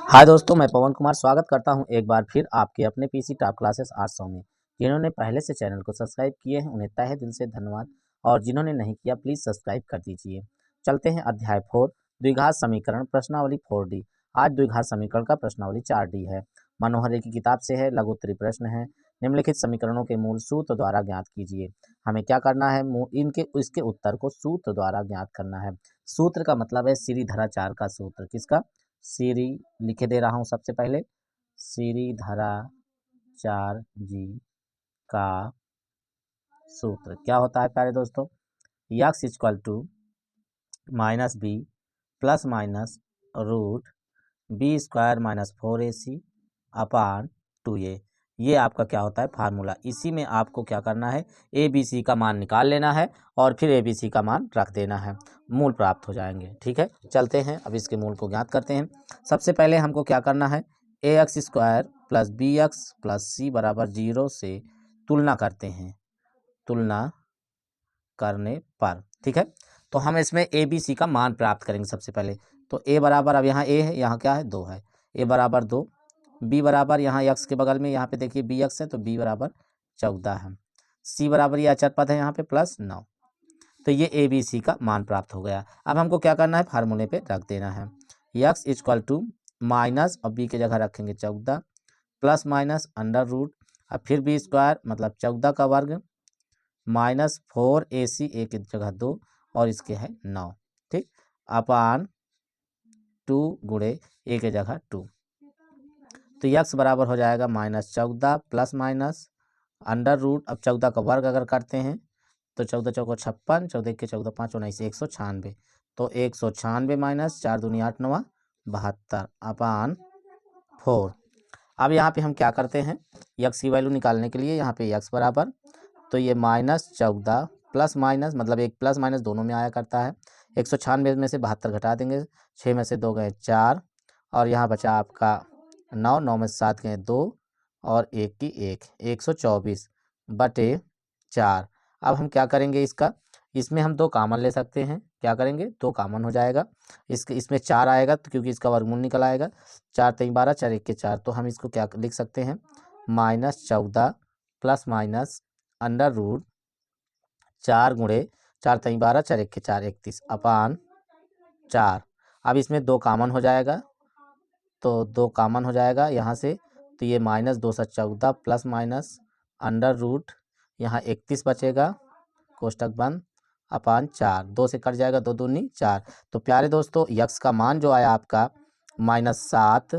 हाय दोस्तों, मैं पवन कुमार स्वागत करता हूं एक बार फिर आपके अपने पीसी टॉप क्लासेस 800 में। जिन्होंने पहले से चैनल को सब्सक्राइब किए हैं उन्हें तहे दिल से धन्यवाद, और जिन्होंने नहीं किया प्लीज़ सब्सक्राइब कर दीजिए। चलते हैं अध्याय 4, द्विघात समीकरण प्रश्नावली 4D। आज द्विघात समीकरण का प्रश्नावली 4D है। मनोहर की किताब से है, लघु उत्तरीय प्रश्न है। निम्नलिखित समीकरणों के मूल सूत्र द्वारा ज्ञात कीजिए। हमें क्या करना है, इसके उत्तर को सूत्र द्वारा ज्ञात करना है। सूत्र का मतलब है श्रीधराचार्य का सूत्र। किसका? श्री लिखे दे रहा हूँ सबसे पहले, श्रीधराचार्य जी का सूत्र क्या होता है प्यारे दोस्तों? X equal to minus b plus minus root b square minus 4ac upon 2a। ये आपका क्या होता है फार्मूला। इसी में आपको क्या करना है, ए बी सी का मान निकाल लेना है और फिर ए बी सी का मान रख देना है, मूल प्राप्त हो जाएंगे। ठीक है, चलते हैं अब इसके मूल को ज्ञात करते हैं। सबसे पहले हमको क्या करना है, a x square plus b x plus c बराबर 0 से तुलना करते हैं, तुलना करने पर। ठीक है, तो हम इसमें ए बी सी का मान प्राप्त करेंगे सबसे पहले। तो ए बराबर, अब यहाँ ए है, यहाँ क्या है 2 है, ए बराबर 2, बी बराबर यहाँ एक्स के बगल में यहाँ पे देखिए बी एक्स है तो बी बराबर 14 है, सी बराबर ये अचर पद है यहाँ पे +9। तो ये ए बी सी का मान प्राप्त हो गया। अब हमको क्या करना है, फार्मूले पे रख देना है। एक्स इक्वल टू माइनस, और बी की जगह रखेंगे 14 प्लस माइनस अंडर रूट, अब फिर बी स्क्वायर मतलब 14 का वर्ग माइनस 4ac, ए की जगह 2 और इसके है 9। ठीक, अपान 2 गुणे ए की जगह 2। तो यक्स बराबर हो जाएगा -14 प्लस माइनस अंडर रूट, अब 14 का वर्ग अगर करते हैं तो 14 चौको 56, 14 के 14 5 19 196, तो 196 माइनस 4 दूनी 8 9 72 अपान 4। अब यहाँ पे हम क्या करते हैं, यक्स की वैल्यू निकालने के लिए यहाँ पे यक्स बराबर, तो ये -14 प्लस माइनस मतलब एक प्लस माइनस दोनों में आया करता है, 196 में से 72 घटा देंगे, 6 में से 2 गए 4 और यहाँ बचा आपका 9, 9 में से 7 गए 2 और 1 की 1, 124 बटे 4। अब हम क्या करेंगे, इसमें हम 2 कामन ले सकते हैं। क्या करेंगे, 2 कामन हो जाएगा, इसमें 4 आएगा तो क्योंकि इसका वर्गमूल निकल आएगा, 4 3 12 4 1 के 4, तो हम इसको क्या लिख सकते हैं, -14 प्लस माइनस अंडर रूट 4 गुणे 4 3 12 4 1 के 4 31 अपान 4। अब इसमें 2 कामन हो जाएगा, तो 2 कामन हो जाएगा यहाँ से, तो ये -214 प्लस माइनस अंडर रूट यहाँ 31 बचेगा, कोष्टक बंद, अपान 4, 2 से कट जाएगा, 2 दूनी 4। तो प्यारे दोस्तों, यक्स का मान जो आया आपका -7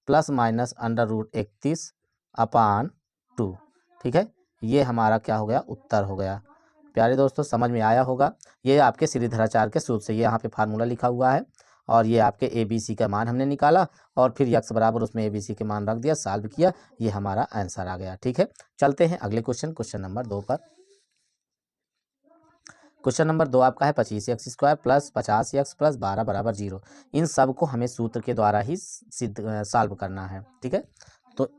प्लस माइनस अंडर रूट 31 अपान 2। ठीक है, ये हमारा क्या हो गया, उत्तर हो गया। प्यारे दोस्तों, समझ में आया होगा। ये आपके श्रीधराचार्य के सूत्र से, ये यहाँ पे फार्मूला लिखा हुआ है और ये आपके ए बी सी का मान हमने निकाला और फिर यक्स बराबर उसमें ए बी सी के मान रख दिया, सॉल्व किया, ये हमारा आंसर आ गया। ठीक है, चलते हैं अगले क्वेश्चन नंबर 2 पर। क्वेश्चन नंबर 2 आपका है 25x square plus 50x plus 12 बराबर 0। इन सब को हमें सूत्र के द्वारा ही सॉल्व करना है। ठीक है, तो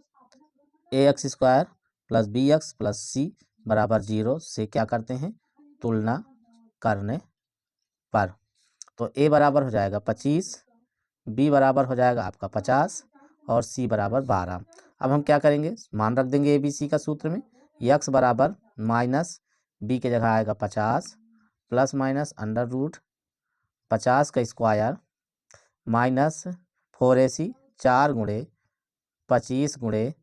ax square plus bx plus c बराबर 0 से क्या करते हैं, तुलना करने पर। तो a बराबर हो जाएगा 25, b बराबर हो जाएगा आपका 50 और c बराबर 12। अब हम क्या करेंगे, मान रख देंगे ए बी सी का सूत्र में, x बराबर माइनस b की जगह आएगा 50 प्लस माइनस अंडर रूट 50 का स्क्वायर माइनस 4ac 4 गुणे 25 गुणे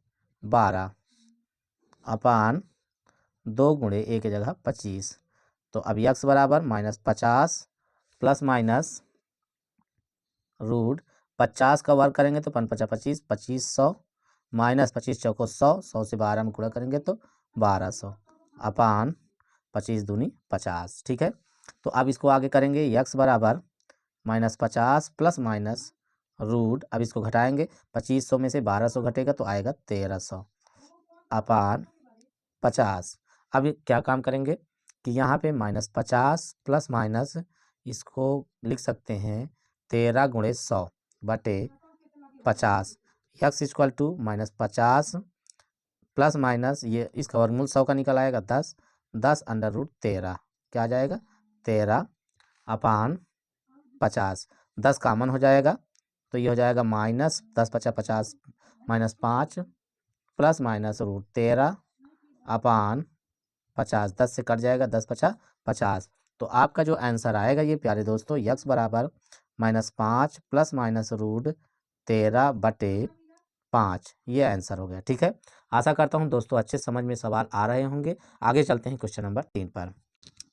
12 अपान 2 गुणे ए की जगह 25। तो अब यक्स बराबर -50 प्लस माइनस रूट 50 का वर्ग करेंगे तो 5 25 2500 माइनस 25 चौको 100, 100 से 12 में गुणा करेंगे तो 1200 अपान 25 दूनी 50। ठीक है, तो अब इसको आगे करेंगे, यक्स बराबर -50 प्लस माइनस रूट, अब इसको घटाएंगे, 2500 में से 1200 घटेगा तो आएगा 1300 अपान 50। अब क्या काम करेंगे कि यहाँ पे -50 प्लस माइनस इसको लिख सकते हैं 13 गुणे 100 बटे 50, x equal to -50 plus minus ये इसका वर्गमूल 100 का निकल आएगा 10, 10 अंडर रूट 13, क्या आ जाएगा 13 अपान 50, 10 कामन हो जाएगा तो ये हो जाएगा minus 10 × 50 = 50 minus 5 plus minus root 13 upon 50, 10 से कट जाएगा, 10 × 50 = 50। तो आपका जो आंसर आएगा ये प्यारे दोस्तों यक्स बराबर -5 प्लस माइनस रूट 13/5, ये आंसर हो गया। ठीक है, आशा करता हूँ दोस्तों अच्छे समझ में सवाल आ रहे होंगे। आगे चलते हैं क्वेश्चन नंबर 3 पर।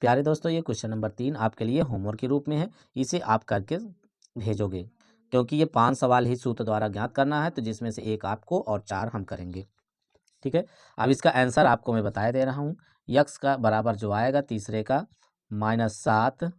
प्यारे दोस्तों ये क्वेश्चन नंबर 3 आपके लिए होमवर्क के रूप में है, इसे आप करके भेजोगे क्योंकि ये 5 सवाल ही सूत्र द्वारा ज्ञात करना है, तो जिसमें से एक आपको और 4 हम करेंगे। ठीक है, अब इसका आंसर आपको मैं बताया दे रहा हूँ। यक्स का बराबर जो आएगा तीसरे का -7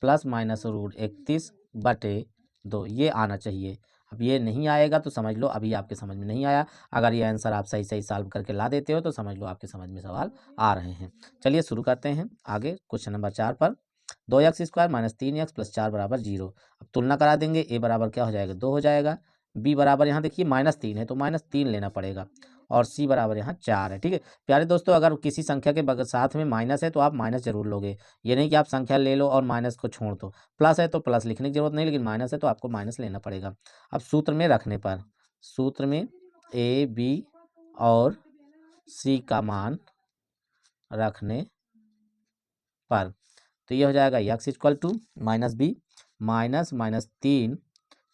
प्लस माइनस रूट 31/2, ये आना चाहिए। अब ये नहीं आएगा तो समझ लो अभी आपके समझ में नहीं आया। अगर ये आंसर आप सही सही सॉल्व करके ला देते हो तो समझ लो आपके समझ में सवाल आ रहे हैं। चलिए शुरू करते हैं आगे क्वेश्चन नंबर 4 पर। 2x² - 3x + 4 = 0। अब तुलना करा देंगे, a बराबर क्या हो जाएगा 2 हो जाएगा, b बराबर यहाँ देखिए -3 है तो -3 लेना पड़ेगा, और c बराबर यहाँ 4 है। ठीक है प्यारे दोस्तों, अगर किसी संख्या के साथ में माइनस है तो आप माइनस जरूर लोगे, ये नहीं कि आप संख्या ले लो और माइनस को छोड़ दो। प्लस है तो प्लस लिखने की जरूरत नहीं, लेकिन माइनस है तो आपको माइनस लेना पड़ेगा। अब सूत्र में रखने पर, सूत्र में a b और c का मान रखने पर, तो ये हो जाएगा x = -b -3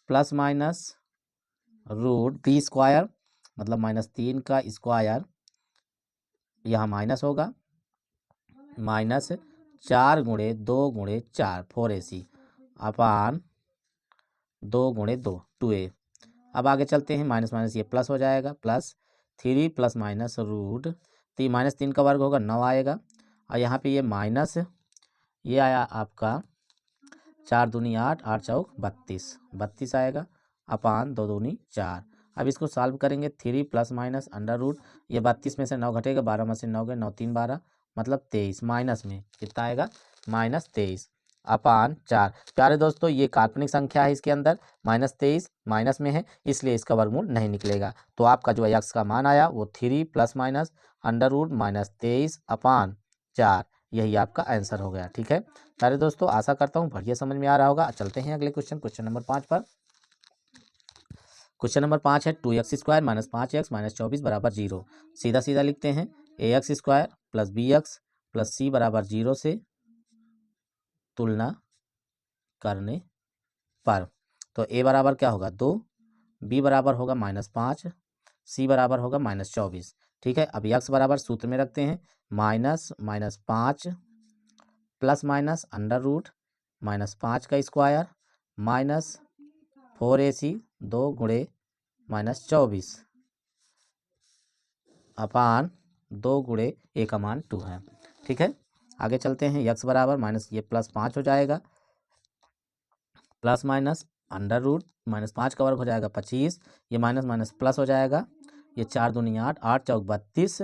plus minus root b² मतलब -3 का स्क्वायर, यहाँ माइनस होगा, -4 × 2 × 4 4ac अपान 2 × 2 2a। अब आगे चलते हैं, माइनस माइनस ये प्लस हो जाएगा, +3 प्लस माइनस रूट -3 का वर्ग होगा 9 आएगा, और यहाँ पे ये माइनस ये आया आपका 4 दूनी 8 8 चौक 32 आएगा, अपान 2 दूनी 4। अब इसको सॉल्व करेंगे, 3 प्लस माइनस अंडर रूट, ये 32 में से 9 घटेगा, 12 में से 9 गए, 9 3 12 मतलब 23, माइनस में कितना आएगा -23 अपान 4। प्यारे दोस्तों ये काल्पनिक संख्या है, इसके अंदर -23 माइनस में है, इसलिए इसका वर्गमूल नहीं निकलेगा। तो आपका जो यक्स का मान आया वो 3 प्लस माइनस अंडर रूट -23 अपान 4, यही आपका आंसर हो गया। ठीक है प्यारे दोस्तों, आशा करता हूँ बढ़िया समझ में आ रहा होगा। चलते हैं अगले क्वेश्चन नंबर 5 पर। क्वेश्चन नंबर 5 है 2x² - 5x - 24 = 0। सीधा सीधा लिखते हैं, ax² + bx + c = 0 से तुलना करने पर, तो a बराबर क्या होगा 2, b बराबर होगा -5, c बराबर होगा -24। ठीक है, अब x बराबर सूत्र में रखते हैं, -5 प्लस माइनस अंडर रूट -5 का स्क्वायर -4ac 2 × -24 अपान 2 × a का मान 2 है। ठीक है, आगे चलते हैं, x बराबर माइनस ये +5 हो जाएगा, प्लस माइनस अंडर रूट -5 का वर्ग हो जाएगा 25, ये माइनस माइनस प्लस हो जाएगा, ये 4 दूनी 8 8 चौक 32,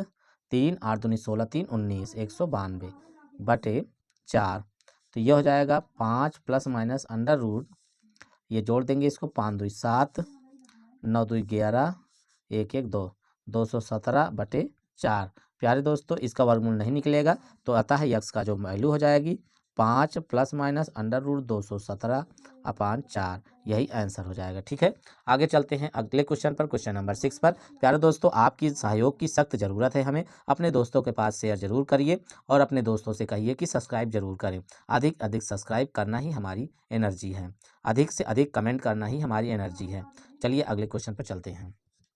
3 8 दूनी 16 3 19 192/4। तो ये हो जाएगा 5 प्लस माइनस अंडर रूट, ये जोड़ देंगे इसको, 5 2 7 9 2 11 1 1 2 217/4। प्यारे दोस्तों इसका वर्गमूल नहीं निकलेगा, तो अतः यक्स का जो वैल्यू हो जाएगी 5 प्लस माइनस अंडर रूट 217/4, यही आंसर हो जाएगा। ठीक है, आगे चलते हैं अगले क्वेश्चन पर, क्वेश्चन नंबर 6 पर। प्यारे दोस्तों आपकी सहयोग की सख्त ज़रूरत है हमें, अपने दोस्तों के पास शेयर जरूर करिए और अपने दोस्तों से कहिए कि सब्सक्राइब जरूर करें। अधिक अधिक सब्सक्राइब करना ही हमारी एनर्जी है, अधिक से अधिक कमेंट करना ही हमारी एनर्जी है। चलिए अगले क्वेश्चन पर चलते हैं।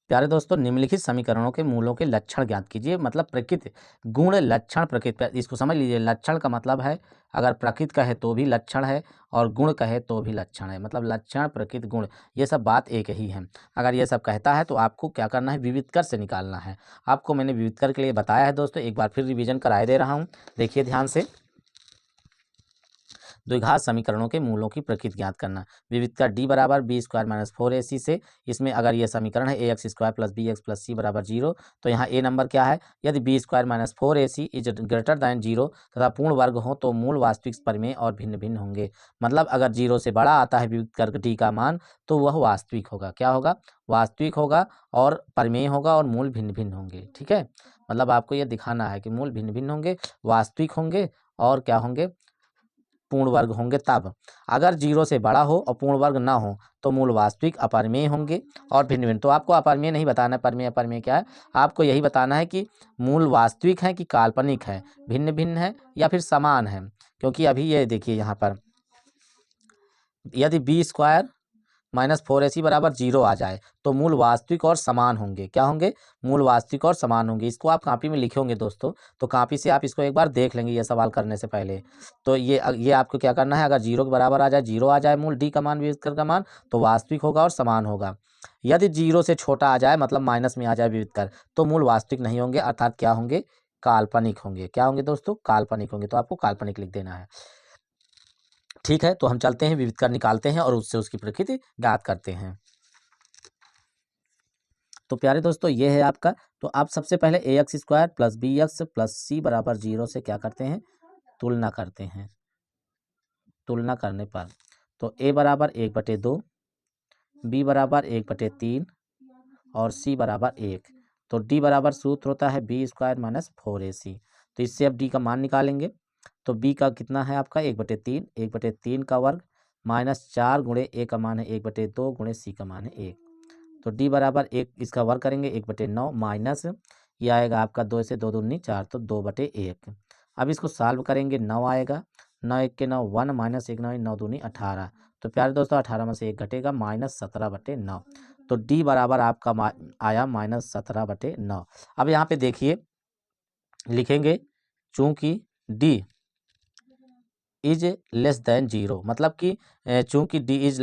प्यारे दोस्तों निम्नलिखित समीकरणों के मूलों के लक्षण ज्ञात कीजिए, मतलब प्रकृति गुण लक्षण प्रकृति, इसको समझ लीजिए। लक्षण का मतलब है अगर प्रकृति कहे तो भी लक्षण है और गुण कहे तो भी लक्षण है, मतलब लक्षण प्रकृति गुण ये सब बात एक ही है। अगर ये सब कहता है तो आपको क्या करना है, विविधकर से निकालना है। आपको मैंने विविधकर के लिए बताया है दोस्तों, एक बार फिर रिविजन कराए दे रहा हूँ, देखिए ध्यान से। द्विघात समीकरणों के मूलों की प्रकृति ज्ञात करना। विविधता d बराबर b² - 4ac से, इसमें अगर ये समीकरण है ax² + bx + c = 0, तो यहाँ a नंबर क्या है, यदि b² - 4ac is greater than 0 तथा पूर्ण वर्ग हो तो मूल वास्तविक परिमेय और भिन्न भिन्न होंगे। मतलब अगर 0 से बड़ा आता है विविधकर d का मान तो वह वास्तविक होगा। क्या होगा, वास्तविक होगा, और परिमेय होगा और मूल भिन्न भिन्न होंगे। ठीक है, मतलब आपको यह दिखाना है कि मूल भिन्न भिन्न होंगे, वास्तविक होंगे और क्या होंगे, पूर्ण वर्ग होंगे तब। अगर 0 से बड़ा हो और पूर्ण वर्ग ना हो तो मूल वास्तविक अपरिमेय होंगे और भिन्न भिन्न। तो आपको अपरिमेय नहीं बताना है, परिमेय अपरिमेय क्या है, आपको यही बताना है कि मूल वास्तविक है कि काल्पनिक है, भिन्न भिन्न है या फिर समान है। क्योंकि अभी ये देखिए यहाँ पर यदि b² माइनस 4ac बराबर 0 आ जाए तो मूल वास्तविक और समान होंगे। क्या होंगे? मूल वास्तविक और समान होंगे। इसको आप कॉपी में लिखे होंगे दोस्तों, तो कॉपी से आप इसको एक बार देख लेंगे ये सवाल करने से पहले। तो ये आपको क्या करना है, अगर 0 के बराबर आ जाए, 0 आ जाए मूल d का मान विविधकर का मान, तो वास्तविक होगा और समान होगा। यदि 0 से छोटा आ जाए, मतलब माइनस में आ जाए विविधकर, तो मूल वास्तविक नहीं होंगे, अर्थात क्या होंगे? काल्पनिक होंगे। क्या होंगे दोस्तों? काल्पनिक होंगे। तो आपको काल्पनिक लिख देना है। ठीक है, तो हम चलते हैं, विविधकर निकालते हैं और उससे उसकी प्रकृति ज्ञात करते हैं। तो प्यारे दोस्तों ये है आपका। तो आप सबसे पहले ax² plus bx plus c बराबर 0 से क्या करते हैं? तुलना करते हैं। तुलना करने पर तो a बराबर 1/2, b बराबर 1/3 और c बराबर 1। तो d बराबर सूत्र होता है b² माइनस 4ac। तो इससे अब d का मान निकालेंगे। तो b का कितना है आपका? 1/3, 1/3 का वर्ग माइनस 4 गुणे a का मान है 1/2 गुणे c का मान है 1। तो d बराबर 1, इसका वर्ग करेंगे 1/9 माइनस ये आएगा आपका 2 से 2 दूनी 4, तो 2/1। अब इसको सॉल्व करेंगे, 9 आएगा, 9 1 के 9 1 माइनस 1 9 9 दूनी 18। तो प्यारे दोस्तों 18 में से 1 घटेगा, माइनस 17/9। तो d बराबर आपका आया माइनस 17/9। अब यहाँ पे देखिए लिखेंगे, चूंकि d इज लेस देन 0, मतलब कि चूंकि d इज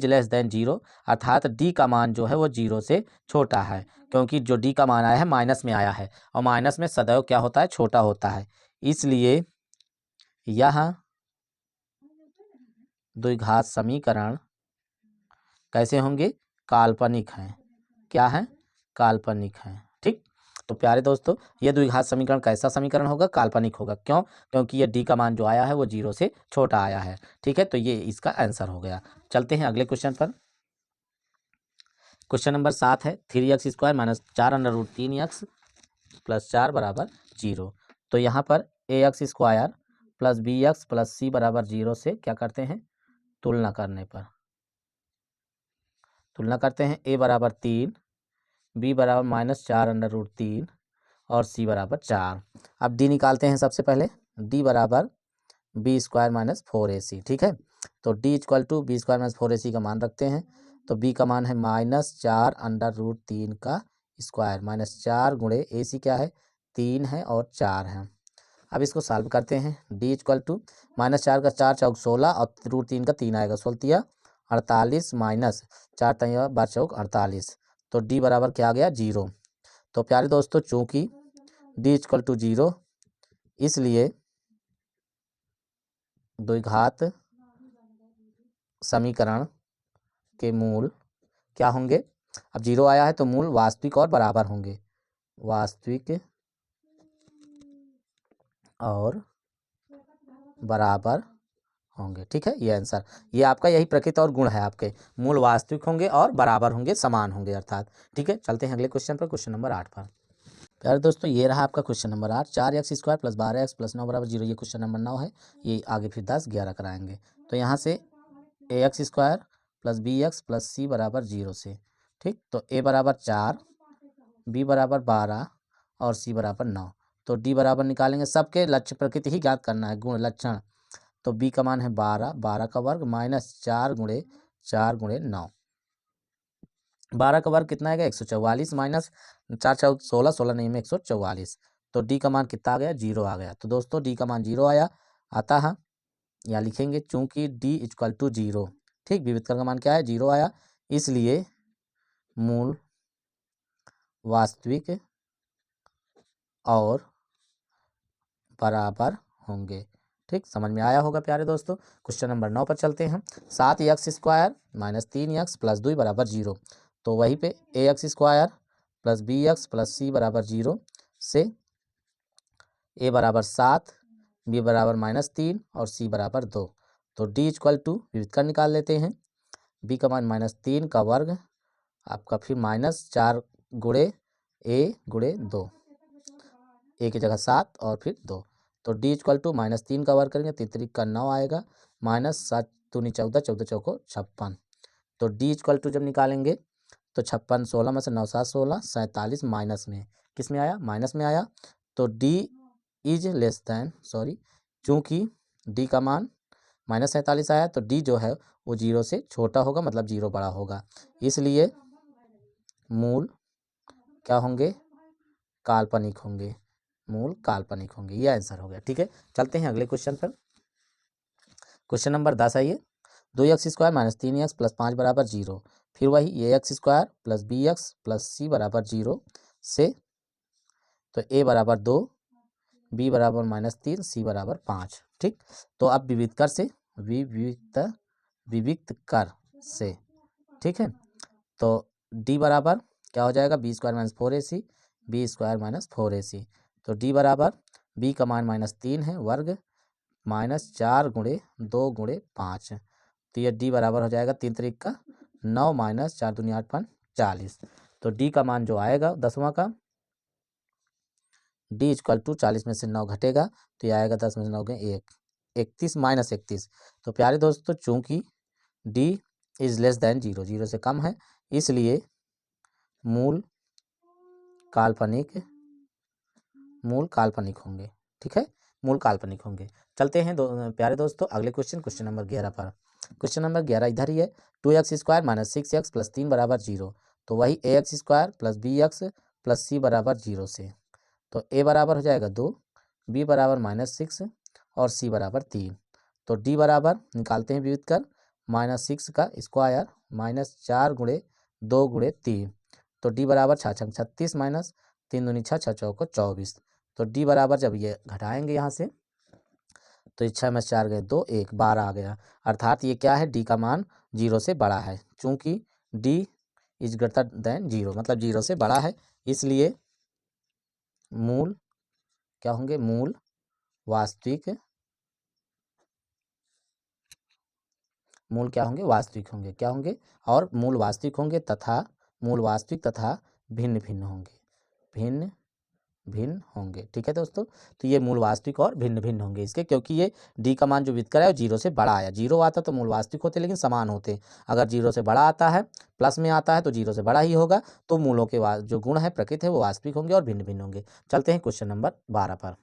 लेस देन 0, अर्थात d का मान जो है वो 0 से छोटा है। क्योंकि जो d का मान आया है माइनस में आया है और माइनस में सदैव क्या होता है? छोटा होता है। इसलिए यह द्विघात समीकरण कैसे होंगे? काल्पनिक हैं। क्या है? काल्पनिक हैं। ठीक। तो प्यारे दोस्तों ये द्विघात समीकरण कैसा समीकरण होगा? काल्पनिक होगा। क्यों? क्योंकि ये d का मान जो आया है वो 0 से छोटा आया है। ठीक है, तो ये इसका आंसर हो गया। चलते हैं अगले क्वेश्चन पर। क्वेश्चन नंबर 7 है 3x² माइनस 4√3x प्लस 4 बराबर 0। तो यहाँ पर ax² plus bx plus c बराबर 0 से क्या करते हैं? तुलना करने पर तुलना करते हैं। a बराबर 3, b बराबर माइनस 4√3 और c बराबर 4। अब d निकालते हैं सबसे पहले। d बराबर b² माइनस 4ac। ठीक है, तो d equal to b² minus 4ac का मान रखते हैं। तो b का मान है माइनस 4√3 का स्क्वायर माइनस 4 गुणे ac क्या है? 3 है और 4 है। अब इसको सॉल्व करते हैं। d इक्वल टू माइनस 4 का 4 चौक 16 और √3 का 3 आएगा, 16 48 माइनस 4 12 चौक 48। तो d बराबर क्या आ गया? 0। तो प्यारे दोस्तों चूंकि d इक्वल टू 0, इसलिए द्विघात समीकरण के मूल क्या होंगे? अब 0 आया है तो मूल वास्तविक और बराबर होंगे। वास्तविक और बराबर होंगे। ठीक है, ये आंसर, ये आपका यही प्रकृति और गुण है आपके। मूल वास्तविक होंगे और बराबर होंगे, समान होंगे अर्थात। ठीक है, चलते हैं अगले क्वेश्चन पर, क्वेश्चन नंबर 8 पर। प्यारे दोस्तों ये रहा आपका question number 8। 4x² plus 12x plus 9 बराबर 0। ये क्वेश्चन नंबर 9 है। ये आगे फिर 10 11 कराएंगे। तो यहाँ से ax² plus bx plus c बराबर 0 से। ठीक, तो a बराबर 4, b बराबर 12 और c बराबर 9। तो d बराबर निकालेंगे, सबके लक्ष्य प्रकृति ही ज्ञात करना है, गुण लक्षण। तो b का मान है 12, 12 का वर्ग माइनस 4 गुणे 9। 12 का वर्ग कितना आएगा? 144 माइनस 4 4 16, 16 नहीं में 144। तो d का मान कितना आ गया? 0 आ गया। तो दोस्तों d का मान 0 आया, आता है या लिखेंगे चूंकि d इक्वल टू 0। ठीक, विविधकर का मान क्या है? 0 आया, इसलिए मूल वास्तविक और बराबर होंगे। ठीक, समझ में आया होगा प्यारे दोस्तों। क्वेश्चन नंबर 9 पर चलते हैं। 7x² माइनस 3x प्लस 2 बराबर 0। तो वहीं पे ax² plus bx plus c बराबर 0 से a बराबर 7, b बराबर -3 और c बराबर 2। तो d इक्वल टू विविधकर निकाल लेते हैं। b का मान -3 का वर्ग आपका फिर -4 गुणे a गुणे 2, a की जगह 7 और फिर 2। तो डी इक्वल टू -3 का वर्ग करेंगे 3 का 9 आएगा, -7 दूनी 14, 14 चौको 56। तो डी इक्वल टू जब निकालेंगे तो 56 16 में से 9 7 16 47 माइनस में, किस में आया, माइनस में आया। तो D is less than, sorry, चूँकि डी का मान -47 आया तो डी जो है वो 0 से छोटा होगा, मतलब 0 बड़ा होगा, इसलिए मूल क्या होंगे, काल्पनिक होंगे, मूल काल्पनिक होंगे। ये आंसर हो गया। ठीक है, चलते हैं अगले क्वेश्चन पर। क्वेश्चन नंबर 10 आइए, 2x² - 3x + 5 बराबर 0। फिर वही ax² + bx + c बराबर 0 से, तो a बराबर 2, b बराबर -3, c बराबर 5। ठीक, तो अब विविक्त कर से, ठीक है, तो d बराबर क्या हो जाएगा, b² - 4ac, b² - 4ac। तो d बराबर b का मान -3 है, वर्ग -4 गुणे 2 गुणे 5, तो ये d बराबर हो जाएगा 3 3 का 9 -4 दूनी 8 5 40। तो d का मान जो आएगा 10वां का, d इक्वल टू 40 में से 9 घटेगा तो ये आएगा 10 में से 9 गए 1, 31 - 31। तो प्यारे दोस्तों, चूंकि d इज लेस दैन 0, 0 से कम है, इसलिए मूल काल्पनिक होंगे। ठीक है, मूल काल्पनिक होंगे। चलते हैं प्यारे दोस्तों अगले क्वेश्चन नंबर 11 पर। क्वेश्चन नंबर 11 इधर ही है, 2x² - 6x + 3 बराबर 0। तो वही ax² + bx + c बराबर 0 से, तो a बराबर हो जाएगा 2, b बराबर -6 और c बराबर 3। तो d बराबर निकालते हैं विविध कर, -6 का स्क्वायर -4 गुणे 2 गुणे 3। तो d बराबर 6 छंग 36 माइनस 3 दूनी 6 6 चौको 24। तो d बराबर जब ये घटाएंगे यहाँ से, तो 6 में 4 गए 2 1 12 आ गया, अर्थात ये क्या है, d का मान 0 से बड़ा है। चूंकि d इज ग्रेटर देन 0, मतलब 0 से बड़ा है, इसलिए मूल क्या होंगे, मूल वास्तविक क्या होंगे, और मूल वास्तविक होंगे तथा भिन्न भिन्न होंगे। ठीक है दोस्तों, तो ये मूल वास्तविक और भिन्न भिन्न होंगे इसके, क्योंकि ये डी का मान जो व्युत्कर है वो 0 से बड़ा आया। 0 आता तो मूल वास्तविक होते लेकिन समान होते, अगर 0 से बड़ा आता है, प्लस में आता है तो 0 से बड़ा ही होगा, तो मूलों के जो गुण है, प्रकृति है, वो वास्तविक होंगे और भिन्न भिन्न होंगे। चलते हैं क्वेश्चन नंबर 12 पर।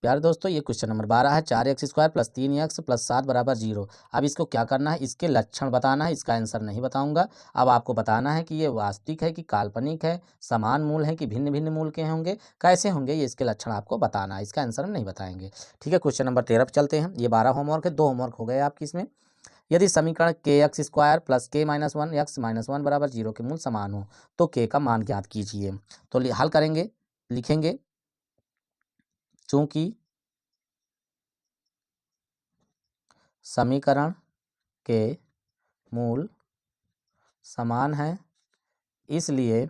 प्यारे दोस्तों, ये क्वेश्चन नंबर 12 है, 4x² + 3x + 7 बराबर 0। अब इसको क्या करना है, इसके लक्षण बताना है, इसका आंसर नहीं बताऊंगा। अब आपको बताना है कि ये वास्तविक है कि काल्पनिक है, समान मूल है कि भिन्न भिन्न मूल के होंगे, कैसे होंगे, ये इसके लक्षण आपको बताना है, इसका आंसर हम नहीं बताएंगे। ठीक है, क्वेश्चन नंबर 13 पर चलते हैं। ये 12 होमवर्क है, 2 होमवर्क हो गए आपकी इसमें। यदि समीकरण kx² + k - 1x - 1 बराबर 0 के मूल समान हो तो k का मान ज्ञात कीजिए। तो हल करेंगे, लिखेंगे, चूंकि समीकरण के मूल समान हैं, इसलिए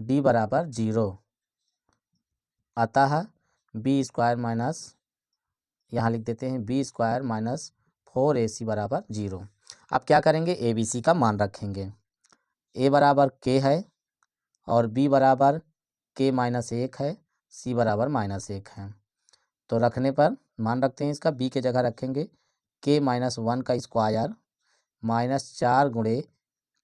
d बराबर 0, अतः b² यहाँ लिख देते हैं b² - 4ac बराबर 0। अब क्या करेंगे, ए बी सी का मान रखेंगे, a बराबर k है और b बराबर k - 1 है, c बराबर -1 है। तो रखने पर मान रखते हैं इसका, b के जगह रखेंगे k - 1 का स्क्वायर -4 गुणे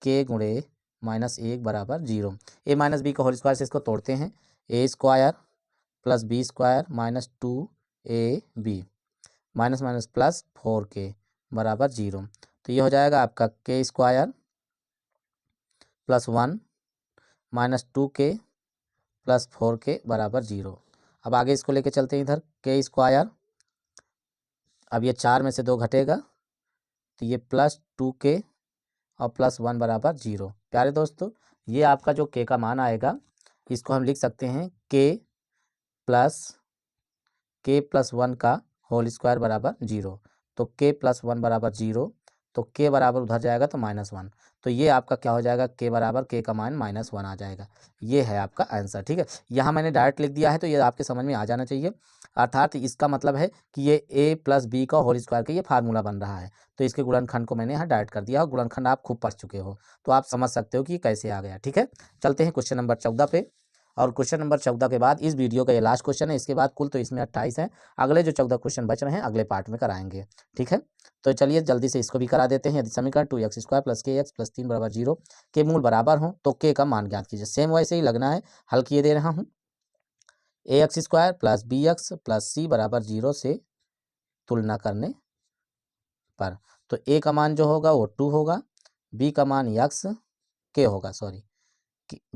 k गुणे -1 बराबर 0। a - b का होल स्क्वायर से इसको तोड़ते हैं, a² + b² - 2ab minus +4k बराबर 0। तो ये हो जाएगा आपका k² + 1 - 2k + 4k बराबर 0। अब आगे इसको लेके चलते हैं इधर, k², अब ये 4 में से 2 घटेगा तो ये +2k और +1 बराबर 0। प्यारे दोस्तों, ये आपका जो k का मान आएगा, इसको हम लिख सकते हैं k + 1 का होल स्क्वायर बराबर 0। तो k + 1 बराबर 0, तो k बराबर उधर जाएगा तो -1, तो ये आपका क्या हो जाएगा, k बराबर k का मान -1 आ जाएगा। ये है आपका आंसर। ठीक है, यहाँ मैंने डायरेक्ट लिख दिया है, तो ये आपके समझ में आ जाना चाहिए। अर्थात इसका मतलब है कि ये a + b का होल स्क्वायर का ये फार्मूला बन रहा है, तो इसके गुणनखंड को मैंने यहाँ डायरेक्ट कर दिया, और गुणनखंड आप खूब पढ़ चुके हो, तो आप समझ सकते हो कि कैसे आ गया। ठीक है, चलते हैं क्वेश्चन नंबर 14 पे, और क्वेश्चन नंबर 14 के बाद इस वीडियो का ये लास्ट क्वेश्चन है। इसके बाद कुल तो इसमें 28 हैं। अगले जो 14 क्वेश्चन बच रहे हैं अगले पार्ट में कराएंगे, ठीक है। तो चलिए जल्दी से इसको भी करा देते हैं। यदि समीकरण 2x² + kx + 3 = 0 के मूल बराबर हों तो k का मान ज्ञात कीजिए। सेम वैसे ही लगना है, हल किए दे रहा हूँ। ax² + bx + c = 0 से तुलना करने पर तो a का मान जो होगा वो 2 होगा, b का मान k होगा, सॉरी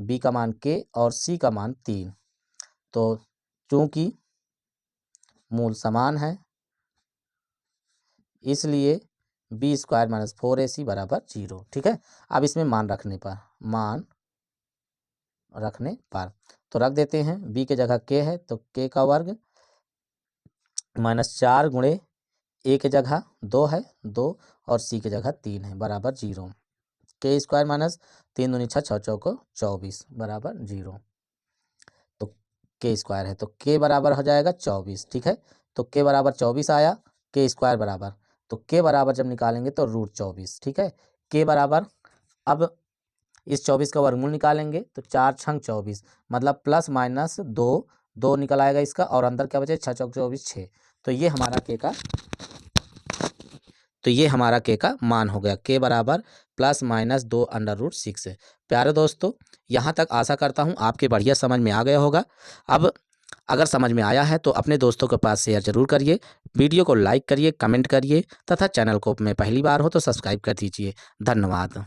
b का मान k और c का मान 3। तो चूंकि मूल समान है इसलिए b² - 4ac = 0, ठीक है। अब इसमें मान रखने पर तो रख देते हैं। b के जगह k है तो k का वर्ग -4 गुणे a के जगह 2 है 2 और c के जगह 3 है बराबर 0। k² - 3 दूनी 6 6 चौको 24 बराबर 0। तो k² है तो k बराबर हो जाएगा 24, ठीक है। तो k बराबर 24 आया, k² बराबर, तो k बराबर जब निकालेंगे तो √24, ठीक है। k बराबर, अब इस 24 का वर्गमूल निकालेंगे तो 4 छंग 24 मतलब ±2 2 निकल आएगा इसका, और अंदर क्या बचे 6 चौक 24 6। तो ये हमारा k का मान हो गया। k बराबर ±2 √6 है। प्यारे दोस्तों, यहाँ तक आशा करता हूँ आपके बढ़िया समझ में आ गया होगा। अब अगर समझ में आया है तो अपने दोस्तों के पास शेयर जरूर करिए, वीडियो को लाइक करिए, कमेंट करिए तथा चैनल को में पहली बार हो तो सब्सक्राइब कर दीजिए। धन्यवाद।